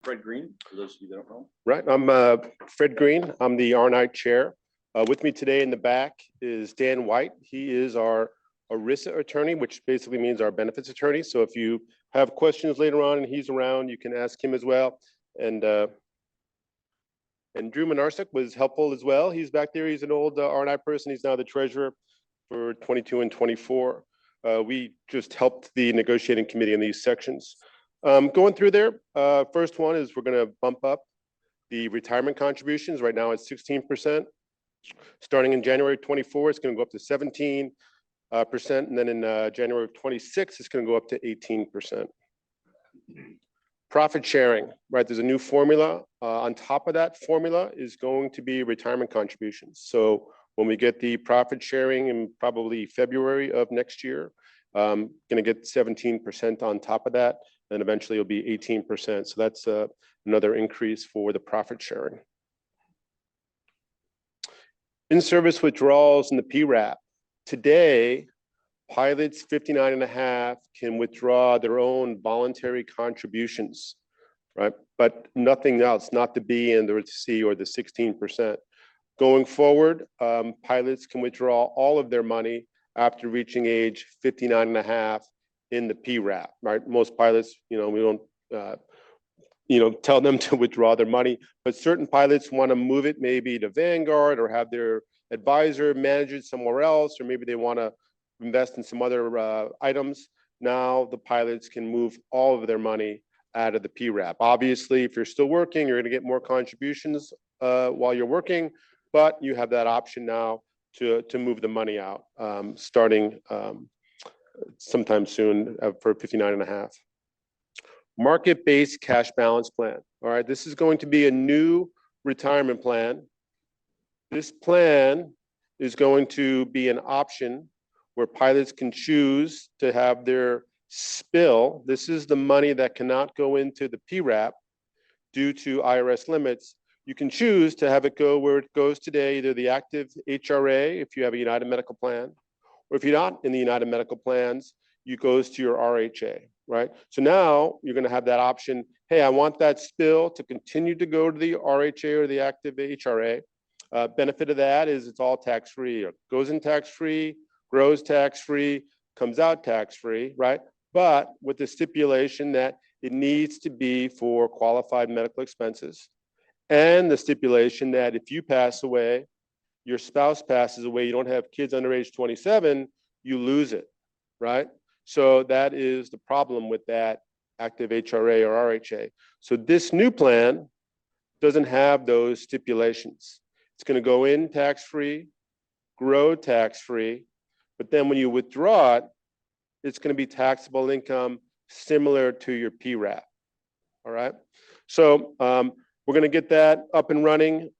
Fred Green, for those of you that don't know. Right, I'm Fred Green. I'm the R&I chair. With me today in the back is Dan White. He is our ERISA attorney, which basically means our benefits attorney. So if you have questions later on and he's around, you can ask him as well. And Drew Minarsek was helpful as well. He's back there. He's an old R&I person. He's now the treasurer for 22 and 24. We just helped the negotiating committee in these sections. Going through there, first one is we're going to bump up the retirement contributions. Right now it's 16%. Starting in January 24, it's going to go up to 17%. And then in January of 26, it's going to go up to 18%. Profit sharing, right? There's a new formula. On top of that formula is going to be retirement contributions. So when we get the profit sharing in probably February of next year, going to get 17% on top of that. And eventually it'll be 18%. So that's another increase for the profit sharing. In-service withdrawals in the PRAP. Today, pilots 59.5 can withdraw their own voluntary contributions, right? But nothing else, not the B and the C or the 16%. Going forward, pilots can withdraw all of their money after reaching age 59.5 in the PRAP, right? Most pilots, we don't, tell them to withdraw their money, but certain pilots want to move it maybe to Vanguard or have their advisor manage it somewhere else, or maybe they want to invest in some other items. Now the pilots can move all of their money out of the PRAP. Obviously, if you're still working, you're going to get more contributions while you're working, but you have that option now to move the money out starting sometime soon for 59.5. Market-based cash balance plan. All right, this is going to be a new retirement plan. This plan is going to be an option where pilots can choose to have their spill. This is the money that cannot go into the PRAP due to IRS limits. You can choose to have it go where it goes today, either the active HRA, if you have a United Medical plan, or if you're not in the United Medical plans, you goes to your RHA, right? So now you're going to have that option. Hey, I want that spill to continue to go to the RHA or the active HRA. Benefit of that is it's all tax-free. It goes in tax-free, grows tax-free, comes out tax-free, right? But with the stipulation that it needs to be for qualified medical expenses, and the stipulation that if you pass away, your spouse passes away, you don't have kids under age 27, you lose it, right? So that is the problem with that active HRA or RHA. So this new plan doesn't have those stipulations. It's going to go in tax-free, grow tax-free, but then when you withdraw it, it's going to be taxable income similar to your PRAP, all right? So we're going to get that up and running.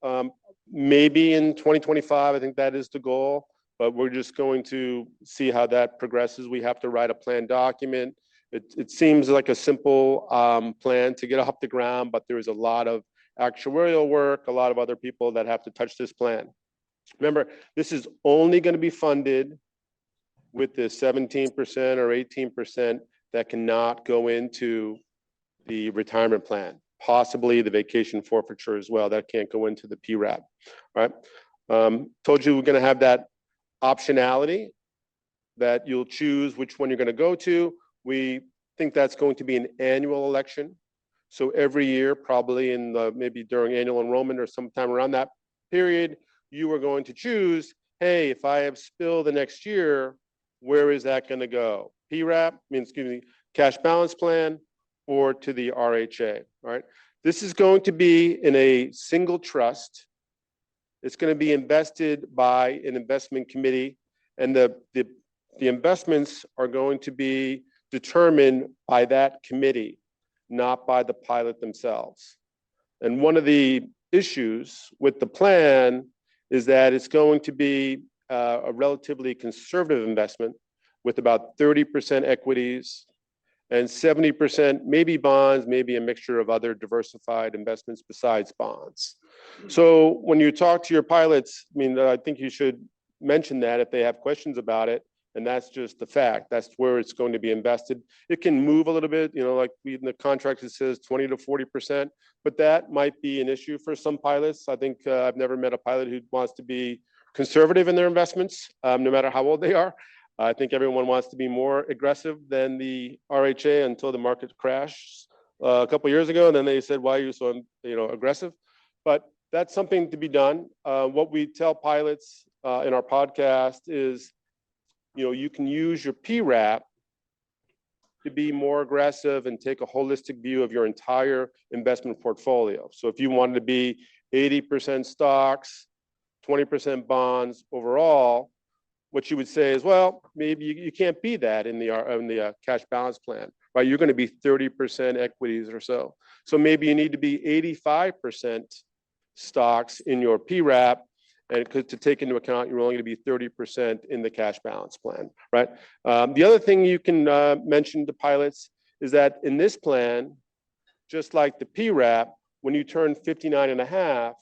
Maybe in 2025, I think that is the goal, but we're just going to see how that progresses. We have to write a plan document. It seems like a simple plan to get off the ground, but there is a lot of actuarial work, a lot of other people that have to touch this plan. Remember, this is only going to be funded with the 17% or 18% that cannot go into the retirement plan. Possibly the vacation forfeiture as well. That can't go into the PRAP, right? Told you we're going to have that optionality that you'll choose which one you're going to go to. We think that's going to be an annual election. So every year, probably in the, maybe during annual enrollment or sometime around that period, you are going to choose, hey, if I have spill the next year, where is that going to go? PRAP, excuse me, cash balance plan, or to the RHA, right? This is going to be in a single trust. It's going to be invested by an investment committee, and the investments are going to be determined by that committee, not by the pilot themselves. And one of the issues with the plan is that it's going to be a relatively conservative investment with about 30% equities and 70% maybe bonds, maybe a mixture of other diversified investments besides bonds. So when you talk to your pilots, I think you should mention that if they have questions about it, And that's just the fact. That's where it's going to be invested. It can move a little bit, like in the contract, it says 20 to 40%, but that might be an issue for some pilots. I think I've never met a pilot who wants to be conservative in their investments, no matter how old they are. I think everyone wants to be more aggressive than the RHA until the market crashed a couple of years ago. And then they said, why are you so, aggressive? But that's something to be done. What we tell pilots in our podcast is, you can use your PRAP to be more aggressive and take a holistic view of your entire investment portfolio. So if you wanted to be 80% stocks, 20% bonds overall, what you would say is, well, maybe you can't be that in the cash balance plan, right? You're going to be 30% equities or so. So maybe you need to be 85% stocks in your PRAP, and to take into account, you're only going to be 30% in the cash balance plan, right? The other thing you can mention to pilots is that in this plan, just like the PRAP, when you turn 59 and a half,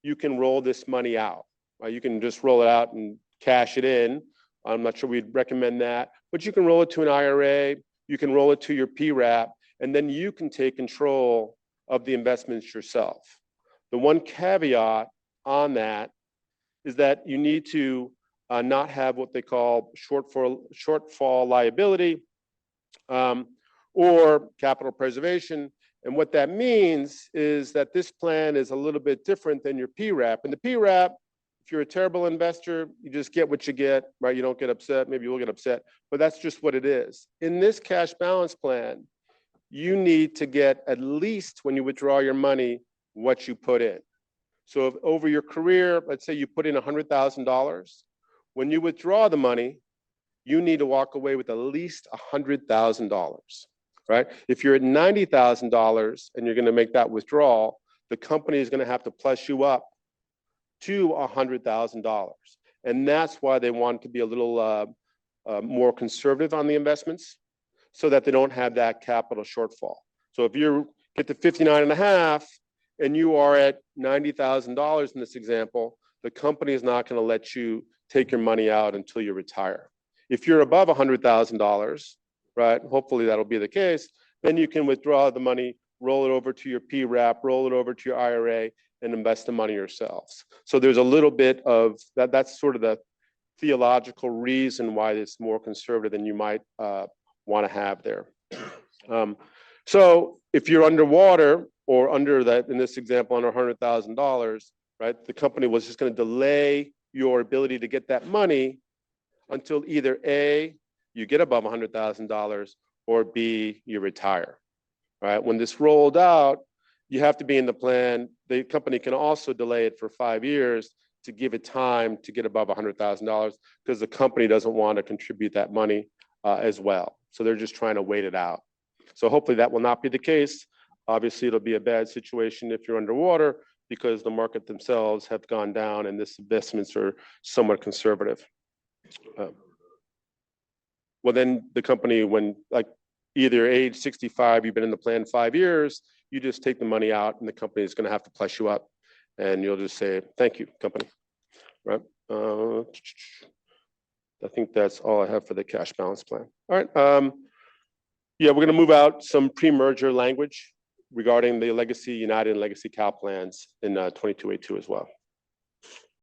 you can roll this money out, right? You can just roll it out and cash it in. I'm not sure we'd recommend that, but you can roll it to an IRA, you can roll it to your PRAP, and then you can take control of the investments yourself. The one caveat on that is that you need to not have what they call shortfall liability or capital preservation. And what that means is that this plan is a little bit different than your PRAP. And the PRAP, if you're a terrible investor, you just get what you get, right? You don't get upset. Maybe you will get upset, but that's just what it is. In this cash balance plan, you need to get at least, when you withdraw your money, what you put in. So if over your career, let's say you put in $100,000, when you withdraw the money, you need to walk away with at least $100,000, right? If you're at $90,000 and you're going to make that withdrawal, the company is going to have to plus you up to $100,000. And that's why they want to be a little more conservative on the investments so that they don't have that capital shortfall. So if you get to 59 and a half, and you are at $90,000 in this example, the company is not going to let you take your money out until you retire. If you're above $100,000, right, hopefully that'll be the case, then you can withdraw the money, roll it over to your PRAP, roll it over to your IRA, and invest the money yourselves. So there's a little bit of that. That's sort of the theological reason why it's more conservative than you might want to have there. So if you're underwater, or under that, in this example, under $100,000, right? The company was just going to delay your ability to get that money until either A, you get above $100,000, or B, you retire, right? When this rolled out, you have to be in the plan. The company can also delay it for 5 years to give it time to get above $100,000 because the company doesn't want to contribute that money as well. So they're just trying to wait it out. So hopefully that will not be the case. Obviously, it'll be a bad situation if you're underwater because the market themselves have gone down and this investments are somewhat conservative. Well, then the company, when like either age 65, you've been in the plan 5 years, you just take the money out and the company is going to have to plus you up and you'll just say, thank you, company, right? I think that's all I have for the cash balance plan. All right. Yeah, we're going to move out some pre-merger language regarding the Legacy United and Legacy Cal plans in 22A2 as well.